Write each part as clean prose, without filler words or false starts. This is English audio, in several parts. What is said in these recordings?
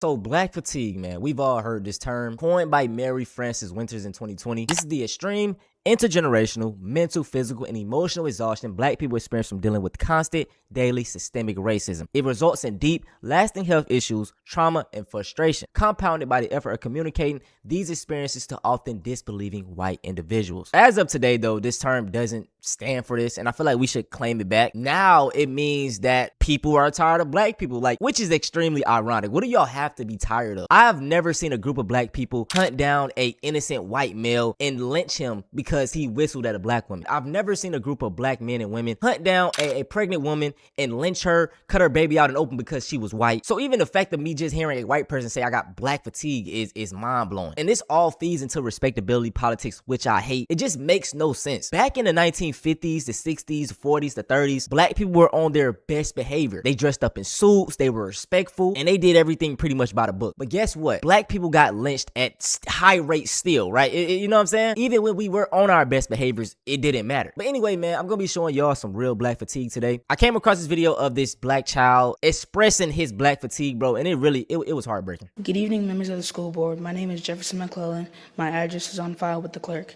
So black fatigue, man, we've all heard this term, coined by Mary Frances Winters in 2020. This is the extreme, intergenerational, mental, physical, and emotional exhaustion black people experience from dealing with constant, daily, systemic racism. It results in deep, lasting health issues, trauma, and frustration, compounded by the effort of communicating these experiences to often disbelieving white individuals. As of today, though, this term doesn't stand for this, and I feel like we should claim it back. Now it means that people are tired of black people, which is extremely ironic. What do y'all have to be tired of? I have never seen a group of black people hunt down a innocent white male and lynch him because he whistled at a black woman. I've never seen a group of black men and women hunt down a pregnant woman and lynch her, cut her baby out in open because she was white. So even the fact of me just hearing a white person say I got black fatigue is mind-blowing. And this all feeds into respectability politics, which I hate. It just makes no sense. Back in the 1950s, the 60s, the 40s, the 30s, black people were on their best behavior. They dressed up in suits, they were respectful, and they did everything pretty much by the book. But guess what? Black people got lynched at high rates still, right? You know what I'm saying? Even when we were on our best behaviors, it didn't matter. But anyway, man, I'm gonna be showing y'all some real black fatigue today. I came across this video of this black child expressing his black fatigue, bro, and it was heartbreaking. Good evening, members of the school board. My name is Jefferson McClellan. My address is on file with the clerk,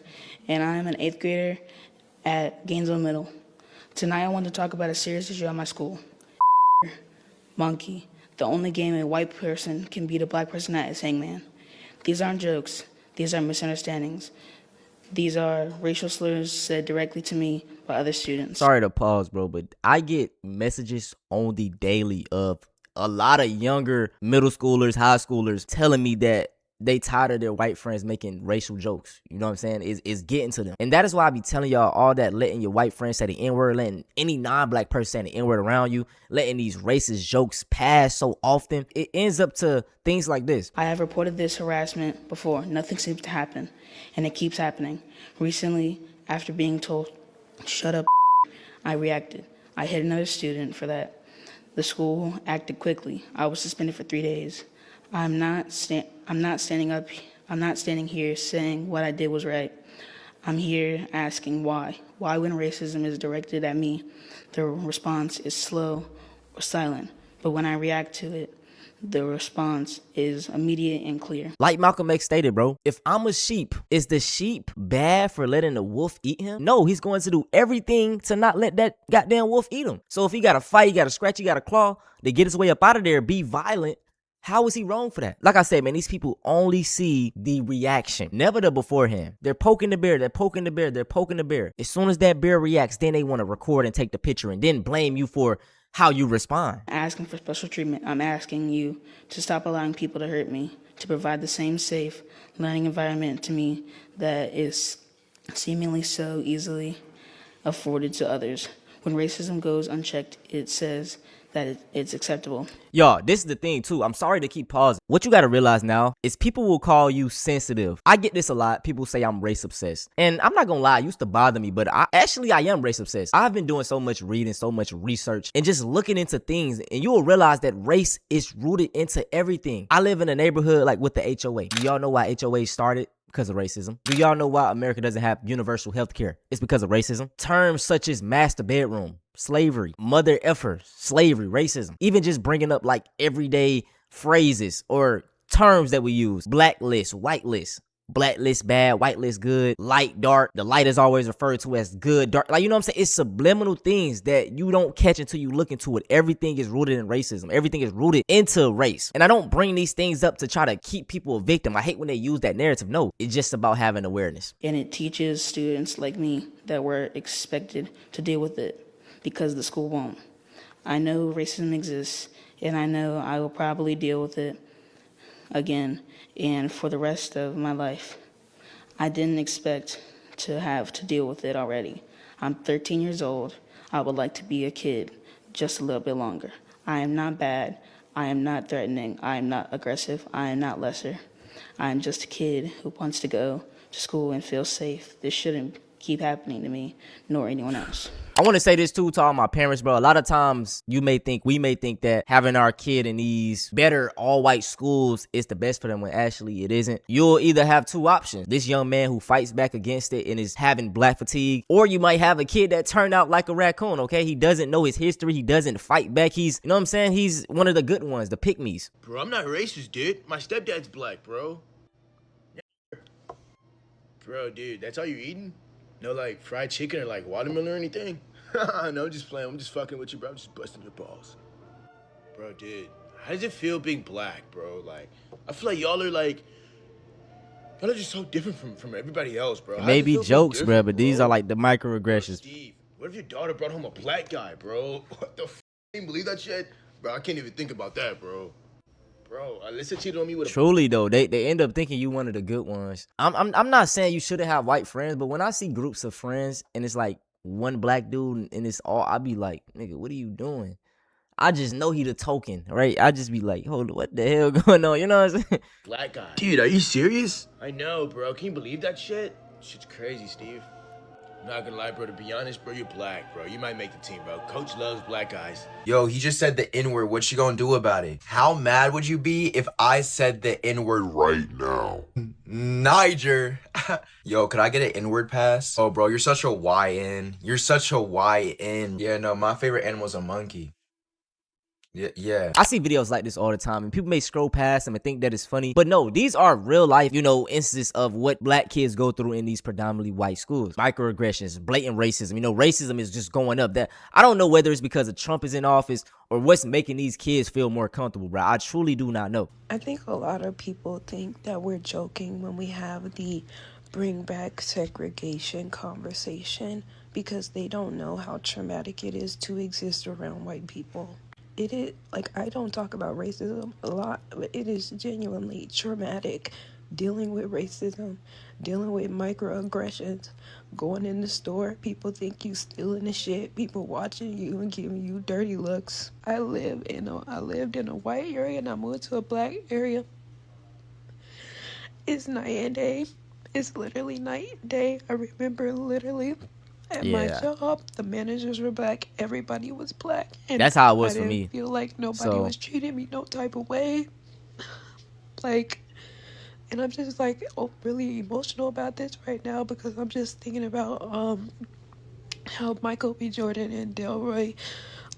and I am an 8th grader at Gainesville Middle. Tonight I want to talk about a serious issue at my school. Monkey. The only game a white person can beat a black person at is hangman. These aren't jokes. These are misunderstandings. These are racial slurs said directly to me by other students. Sorry to pause, bro, but I get messages on the daily of a lot of younger middle schoolers, high schoolers telling me that they tired of their white friends making racial jokes. You know what I'm saying? It's getting to them. And that is why I be telling y'all all that, letting your white friends say the N-word, letting any non-black person say the N-word around you, letting these racist jokes pass so often. It ends up to things like this. I have reported this harassment before. Nothing seems to happen, and it keeps happening. Recently, after being told, shut up, I reacted. I hit another student for that. The school acted quickly. I was suspended for 3 days. I'm not standing here saying what I did was right. I'm here asking why. Why, when racism is directed at me, the response is slow or silent. But when I react to it, the response is immediate and clear. Like Malcolm X stated, bro, if I'm a sheep, is the sheep bad for letting the wolf eat him? No, he's going to do everything to not let that goddamn wolf eat him. So if he got to fight, he got to scratch, he got to claw to get his way up out of there, be violent, how is he wrong for that? Like I said, man, these people only see the reaction, never the beforehand. They're poking the bear, they're poking the bear, they're poking the bear. As soon as that bear reacts, then they want to record and take the picture and then blame you for how you respond. Asking for special treatment, I'm asking you to stop allowing people to hurt me, to provide the same safe learning environment to me that is seemingly so easily afforded to others. When racism goes unchecked, it says that it's acceptable. Y'all, this is the thing too. I'm sorry to keep pausing. What you gotta realize now is people will call you sensitive. I get this a lot. People say I'm race obsessed. And I'm not gonna lie, it used to bother me, but I am race obsessed. I've been doing so much reading, so much research, and just looking into things, and you will realize that race is rooted into everything. I live in a neighborhood like with the HOA. Do y'all know why HOA started? Because of racism. Do y'all know why America doesn't have universal health care? It's because of racism. Terms such as master bedroom, slavery, mother effer, slavery, racism, even just bringing up like everyday phrases or terms that we use. Black list, white list. Black list bad, white list good, light, dark. The light is always referred to as good, dark. Like, you know what I'm saying? It's subliminal things that you don't catch until you look into it. Everything is rooted in racism. Everything is rooted into race. And I don't bring these things up to try to keep people a victim. I hate when they use that narrative. No, it's just about having awareness. And it teaches students like me that we're expected to deal with it because the school won't. I know racism exists, and I know I will probably deal with it again and for the rest of my life. I didn't expect to have to deal with it already. I'm 13 years old. I would like to be a kid just a little bit longer. I am not bad. I am not threatening. I am not aggressive. I am not lesser. I am just a kid who wants to go to school and feel safe. This shouldn't keep happening to me nor anyone else. I want to say this too to all my parents, bro. A lot of times we may think that having our kid in these better all-white schools is the best for them when actually it isn't. You'll either have two options. This young man who fights back against it and is having black fatigue, or you might have a kid that turned out like a raccoon, okay? He doesn't know his history. He doesn't fight back. He's, you know what I'm saying? He's one of the good ones, the pick-me's. Bro, I'm not racist, dude. My stepdad's black, bro. Bro, dude, that's all you eating? No, like, fried chicken or, like, watermelon or anything? No, I'm just playing. I'm just fucking with you, bro. I'm just busting your balls. Bro, dude, how does it feel being black, bro? Like, I feel like y'all are just so different from everybody else, bro. Maybe jokes, bro, but these are like the microaggressions. Bro, Steve, what if your daughter brought home a black guy, bro? What the f***? You can't believe that shit? Bro, I can't even think about that, bro. Bro, Alyssa cheated on me with a... Truly though, they end up thinking you one of the good ones. I'm not saying you shouldn't have white friends, but when I see groups of friends and it's like one black dude and it's all, I be like, nigga, what are you doing? I just know he the token, right? I just be like, hold on, what the hell going on? You know what I'm saying? Black guy. Dude, are you serious? I know, bro. Can you believe that shit? Shit's crazy, Steve. I'm not gonna lie, bro. To be honest, bro, you're black, bro. You might make the team, bro. Coach loves black guys. Yo, he just said the N-word. What you gonna do about it? How mad would you be if I said the N-word right now? Niger. Yo, could I get an N-word pass? Oh, bro, you're such a YN. You're such a YN. Yeah, no, my favorite animal's a monkey. Yeah. I see videos like this all the time, and people may scroll past them and think that it's funny. But no, these are real life, instances of what black kids go through in these predominantly white schools. Microaggressions, blatant racism. Racism is just going up. That I don't know whether it's because of Trump is in office or what's making these kids feel more comfortable, bro. I truly do not know. I think a lot of people think that we're joking when we have the bring back segregation conversation because they don't know how traumatic it is to exist around white people. It is, I don't talk about racism a lot, but it is genuinely traumatic dealing with racism, dealing with microaggressions, going in the store, people think you stealing the shit, people watching you and giving you dirty looks. I lived in a white area and I moved to a black area. It's night and day. It's literally night and day. I remember literally at my job, the managers were black, everybody was black. And that's how it was for me. I me. didn't feel like nobody was treating me no type of way. And I'm just really emotional about this right now because I'm just thinking about how Michael B. Jordan and Delroy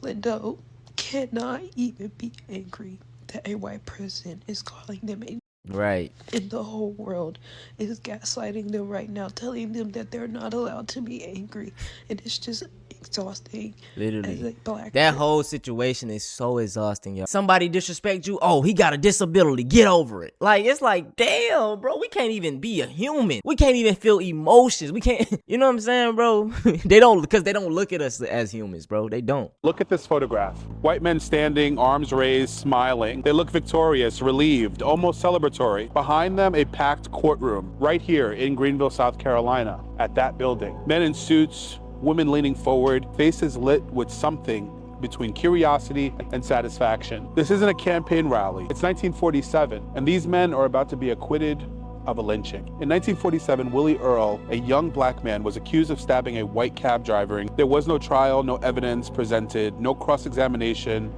Lindo cannot even be angry that a white person is calling them a right. And the whole world is gaslighting them right now, telling them that they're not allowed to be angry. And it's just exhausting. Literally. As a black that person. whole situation is so exhausting, y'all. Somebody disrespect you, oh, he got a disability, get over it. It's like, damn, bro, we can't even be a human. We can't even feel emotions. We can't, you know what I'm saying, bro? They don't look at us as humans, bro. They don't. Look at this photograph. White men standing, arms raised, smiling. They look victorious, relieved, almost celebratory. Behind them, a packed courtroom, right here in Greenville, South Carolina, at that building. Men in suits, women leaning forward, faces lit with something between curiosity and satisfaction. This isn't a campaign rally. It's 1947, and these men are about to be acquitted of a lynching. In 1947, Willie Earl, a young black man, was accused of stabbing a white cab driver. There was no trial, no evidence presented, no cross-examination,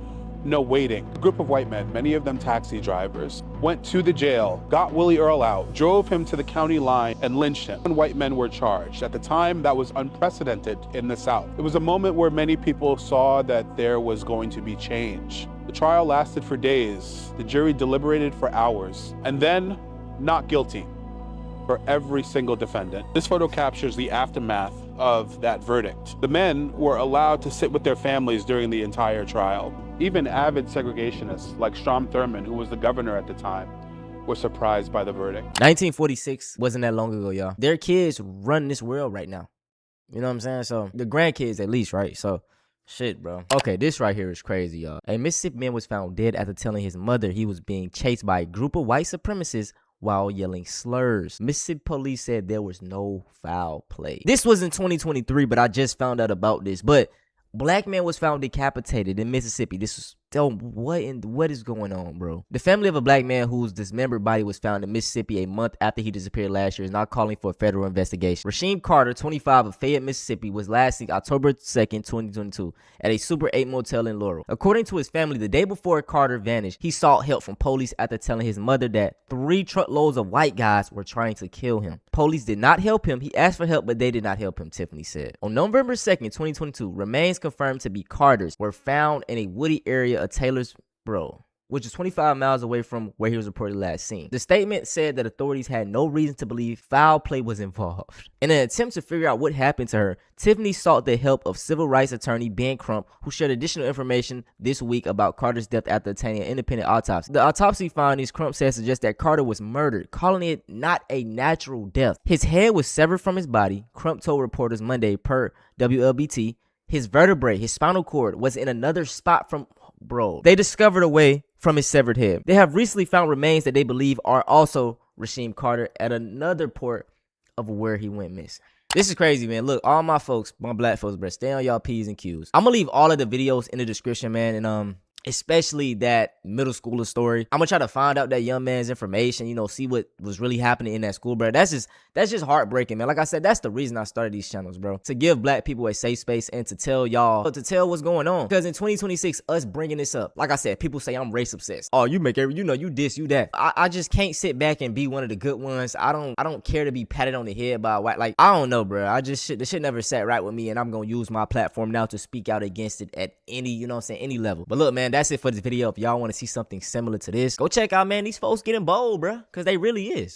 no waiting. A group of white men, many of them taxi drivers, went to the jail, got Willie Earl out, drove him to the county line, and lynched him. White men were charged. At the time, that was unprecedented in the South. It was a moment where many people saw that there was going to be change. The trial lasted for days. The jury deliberated for hours. And then, not guilty for every single defendant. This photo captures the aftermath of that verdict. The men were allowed to sit with their families during the entire trial. Even avid segregationists like Strom Thurmond, who was the governor at the time, were surprised by the verdict. 1946 wasn't that long ago, y'all. Their kids run this world right now. You know what I'm saying? So the grandkids at least, right? So shit, bro. Okay, this right here is crazy, y'all. A Mississippi man was found dead after telling his mother he was being chased by a group of white supremacists while yelling slurs. Mississippi police said there was no foul play. This was in 2023, but I just found out about this. But black man was found decapitated in Mississippi. This what is going on, bro? The family of a black man whose dismembered body was found in Mississippi a month after he disappeared last year is now calling for a federal investigation. Rasheem Carter, 25, of Fayette, Mississippi, was last seen October 2nd, 2022 at a Super 8 motel in Laurel. According to his family, the day before Carter vanished, he sought help from police after telling his mother that 3 truckloads of white guys were trying to kill him. Police did not help him. He asked for help, but they did not help him, Tiffany said. On November 2nd, 2022, remains confirmed to be Carter's were found in a woody area of Taylor's, which is 25 miles away from where he was reported last seen. The statement said that authorities had no reason to believe foul play was involved. In an attempt to figure out what happened to her, Tiffany sought the help of civil rights attorney Ben Crump, who shared additional information this week about Carter's death after obtaining an independent autopsy. The autopsy findings, Crump says, suggest that Carter was murdered, calling it not a natural death. His head was severed from his body, Crump told reporters Monday per WLBT. His vertebrae, his spinal cord, was in another spot from... They discovered a way from his severed head. They have recently found remains that they believe are also Rasheem Carter at another port of where he went missing. This is crazy, man. Look, all my folks, my black folks, bro, stay on y'all P's and Q's. I'm gonna leave all of the videos in the description, man, and especially that middle schooler story. I'm gonna try to find out that young man's information, see what was really happening in that school, bro. That's just heartbreaking, man. Like I said, that's the reason I started these channels, bro. To give black people a safe space and to tell y'all, to tell what's going on. Because in 2026, us bringing this up, like I said, people say I'm race obsessed. Oh, you make you this, you that. I just can't sit back and be one of the good ones. I don't care to be patted on the head by a white, like, I don't know, bro. The shit never sat right with me, and I'm gonna use my platform now to speak out against it at any, any level. But look, man, that's it for this video. If y'all want to see something similar to this, go check out, man, these folks getting bold, bro, because they really is.